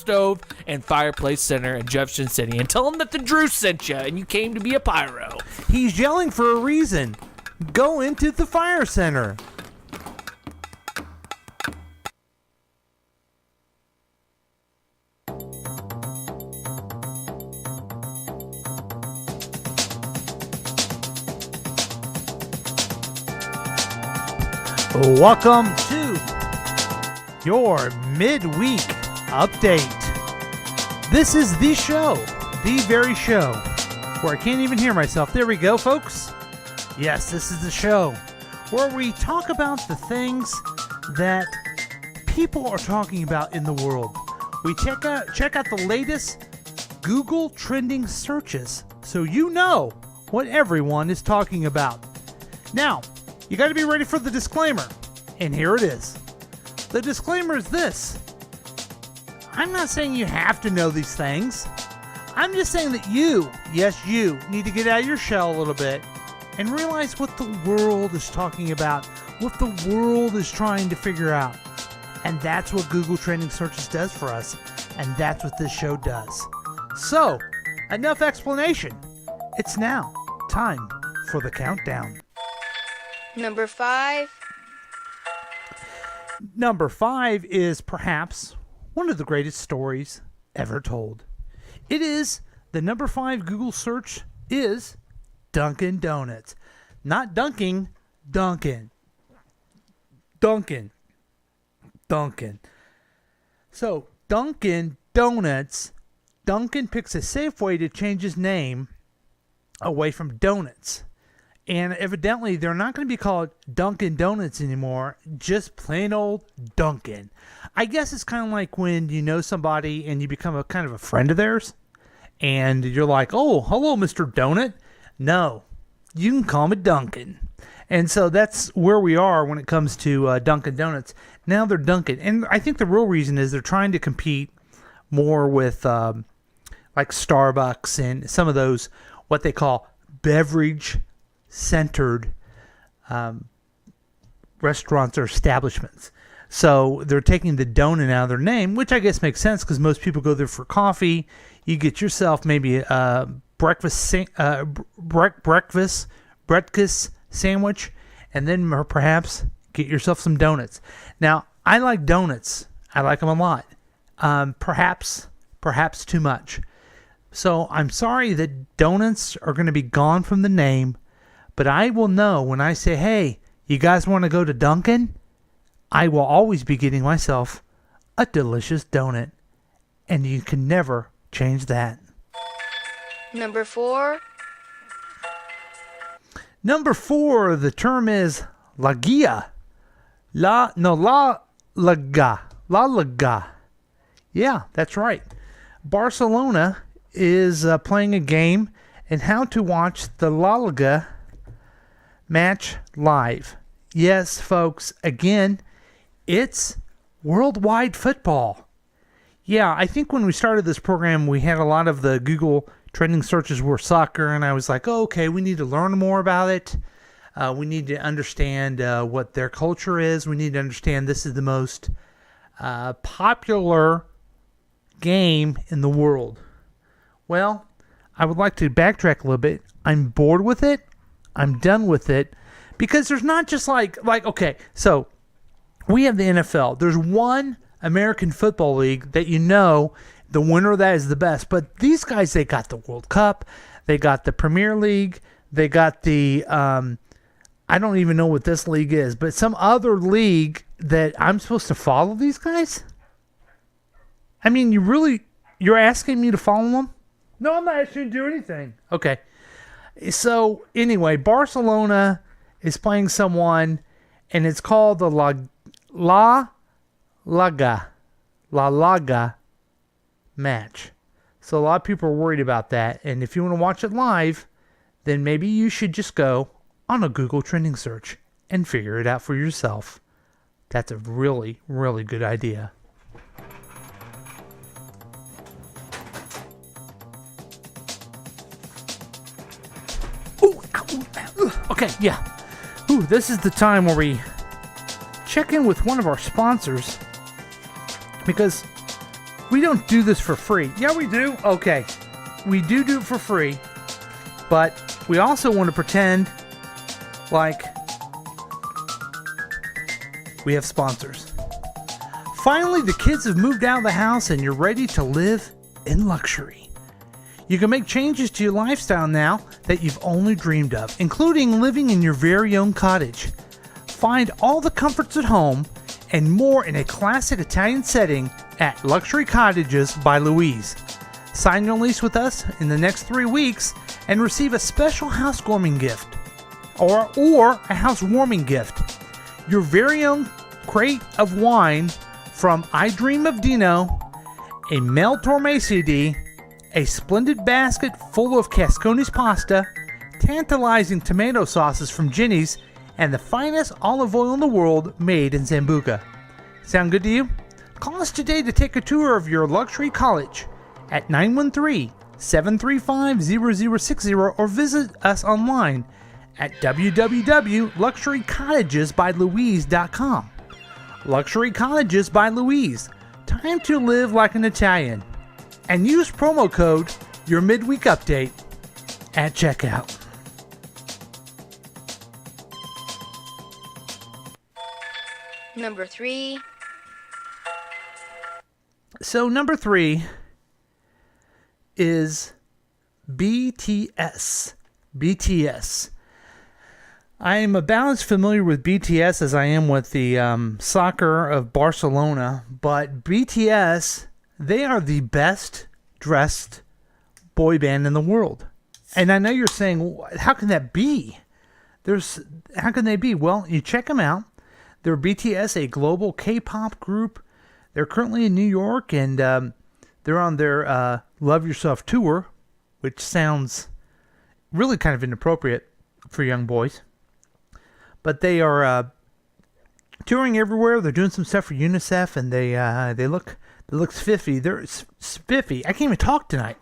Stove and Fireplace Center in Jefferson City and tell them that the Drew sent you and you came to be a pyro. He's yelling for a reason. Go into the fire center. Welcome to your midweek update. This is the show, the very show, where I can't even hear myself. There we go, folks. Yes, this is the show where we talk about the things that people are talking about in the world. We check out the latest Google trending searches so you know what everyone is talking about. Now, you got to be ready for the disclaimer, and here it is. The disclaimer is this. I'm not saying you have to know these things. I'm just saying that you, yes you, need to get out of your shell a little bit and realize what the world is talking about, what the world is trying to figure out. And that's what Google Trending Searches does for us, and that's what this show does. So, enough explanation. It's now time for the countdown. Number 5. Number 5 is perhaps one of the greatest stories ever told. It is the number 5 Google search is Dunkin' Donuts. Not Dunking, Dunkin'. Dunkin'. Dunkin'. So, Dunkin' Donuts. Dunkin' picks a safe way to change his name away from donuts. And evidently, they're not going to be called Dunkin' Donuts anymore, just plain old Dunkin'. I guess it's kind of like when you know somebody and you become a kind of a friend of theirs, and you're like, oh, hello, Mr. Donut. No, you can call me Dunkin'. And so that's where we are when it comes to Dunkin' Donuts. Now they're Dunkin'. And I think the real reason is they're trying to compete more with like Starbucks and some of those, what they call beverage-centered restaurants or establishments. So they're taking the donut out of their name, which I guess makes sense because most people go there for coffee. You get yourself maybe a breakfast sandwich, and then perhaps get yourself some donuts. Now, I like donuts. I like them a lot. Perhaps too much. So I'm sorry that donuts are going to be gone from the name, but I will know when I say, hey, you guys want to go to Dunkin'? I will always be getting myself a delicious donut, and you can never change that. Number 4. Number 4, the term is lagia. La Liga. Yeah, that's right. Barcelona is playing a game and how to watch the La Liga match live. Yes, folks, again, it's worldwide football. Yeah, I think when we started this program, we had a lot of the Google trending searches were soccer, and I was like, oh, okay, we need to learn more about it. We need to understand what their culture is. We need to understand this is the most popular game in the world. Well, I would like to backtrack a little bit. I'm bored with it. I'm done with it. Because there's not just like okay, so we have the NFL. There's one American Football League that you know the winner of that is the best. But these guys, they got the World Cup. They got the Premier League. They got the, I don't even know what this league is, but some other league that I'm supposed to follow these guys? I mean, you're asking me to follow them? No, I'm not asking you to do anything. Okay. So, anyway, Barcelona is playing someone, and it's called the La Liga match. So, a lot of people are worried about that, and if you want to watch it live, then maybe you should just go on a Google trending search and figure it out for yourself. That's a really, really good idea. Okay, yeah. Ooh, this is the time where we check in with one of our sponsors because We don't do this for free. Yeah, we do. Okay. We do it for free. But we also want to pretend like we have sponsors. Finally, the kids have moved out of the house and you're ready to live in luxury. You can make changes to your lifestyle now that you've only dreamed of, including living in your very own cottage. Find all the comforts at home and more in a classic Italian setting at Luxury Cottages by Louise. Sign your lease with us in the next 3 weeks and receive a special housewarming gift or a housewarming gift. Your very own crate of wine from I Dream of Dino, a Mel Torme CD, a splendid basket full of Cascone's pasta, tantalizing tomato sauces from Ginny's, and the finest olive oil in the world made in Zambuca. Sound good to you? Call us today to take a tour of your luxury college at 913-735-0060 or visit us online at www.luxurycottagesbylouise.com. Luxury Cottages by Louise. Time to live like an Italian. And use promo code your midweek update at checkout. Number 3. So number 3 is BTS. BTS. I am about as familiar with BTS as I am with the soccer of Barcelona, but BTS, they are the best dressed boy band in the world. And I know you're saying, how can that be? How can they be? Well, you check them out. They're BTS, a global K-pop group. They're currently in New York, and they're on their Love Yourself tour, which sounds really kind of inappropriate for young boys. But they are touring everywhere. They're doing some stuff for UNICEF, and they look spiffy. They're spiffy. I can't even talk tonight.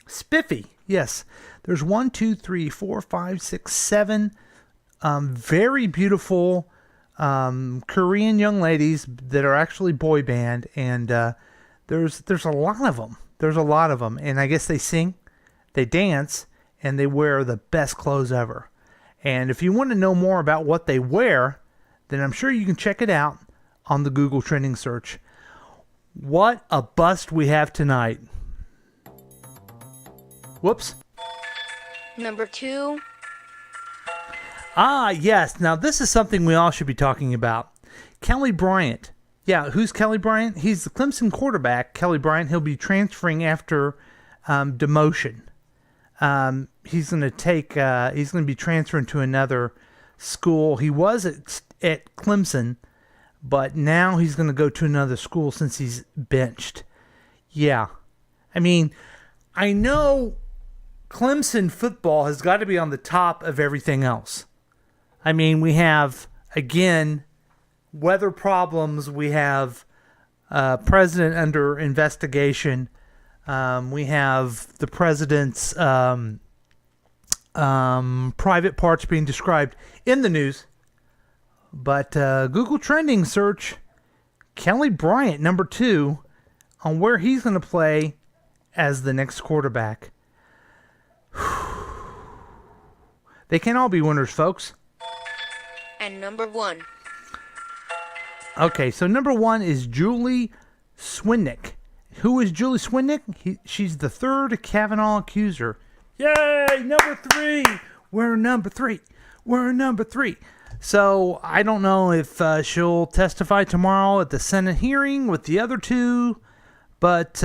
Spiffy. Yes. There's 1, 2, 3, 4, 5, 6, 7 very beautiful Korean young ladies that are actually boy band, and there's a lot of them. There's a lot of them, and I guess they sing, they dance, and they wear the best clothes ever. And if you want to know more about what they wear, then I'm sure you can check it out on the Google trending search. What a bust we have tonight. Whoops. Number 2. Ah, yes. Now, this is something we all should be talking about. Kelly Bryant. Yeah, who's Kelly Bryant? He's the Clemson quarterback, Kelly Bryant. He'll be transferring after demotion. He's going to be transferring to another school. He was at Clemson, but now he's going to go to another school since he's benched. Yeah. I mean, I know Clemson football has got to be on the top of everything else. I mean, we have, again, weather problems. We have president under investigation. We have the president's private parts being described in the news. But Google trending search Kelly Bryant, number 2, on where he's going to play as the next quarterback. They can all be winners, folks. And number 1. Okay, so number 1 is Julie Swinnick. Who is Julie Swinnick? She's the third Kavanaugh accuser. Yay! Number 3! We're number 3. We're number 3. So, I don't know if she'll testify tomorrow at the Senate hearing with the other 2, but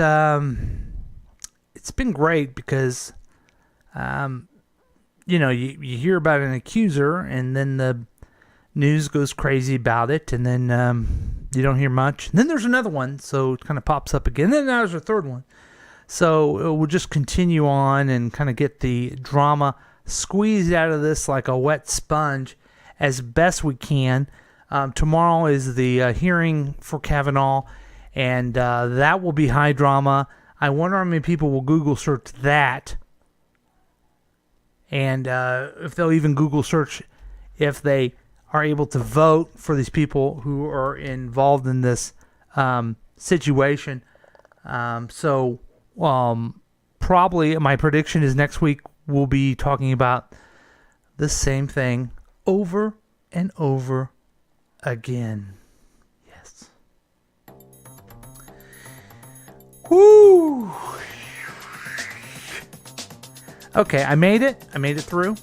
it's been great because, you hear about an accuser, and then the news goes crazy about it, and then you don't hear much. And then there's another one, so it kind of pops up again. And then there's a third one. So we'll just continue on and kind of get the drama squeezed out of this like a wet sponge as best we can. Tomorrow is the hearing for Kavanaugh, and that will be high drama. I wonder how many people will Google search that, and if they'll even Google search if they are able to vote for these people who are involved in this situation. So probably my prediction is next week we'll be talking about the same thing over and over again. Yes. Woo! Okay, I made it. I made it through.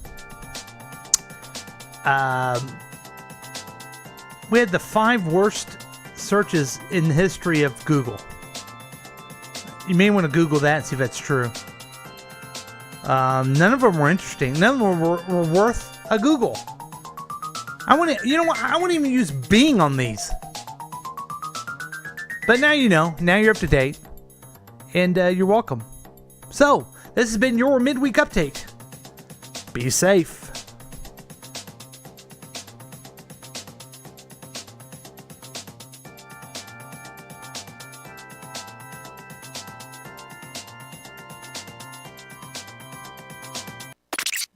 We had the 5 worst searches in the history of Google. You may want to Google that and see if that's true. None of them were interesting. None of them were worth a Google. I want to, you know what? I wouldn't even use Bing on these. But now you know. Now you're up to date, and you're welcome. So this has been your midweek update. Be safe.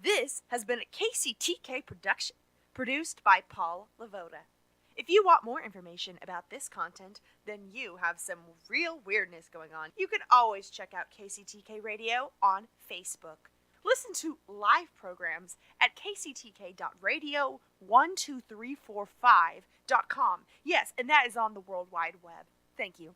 This has been a KCTK production, produced by Paul Lavoda. If you want more information about this content, then you have some real weirdness going on. You can always check out KCTK Radio on Facebook. Listen to live programs at kctk.radio12345.com. Yes, and that is on the World Wide Web. Thank you.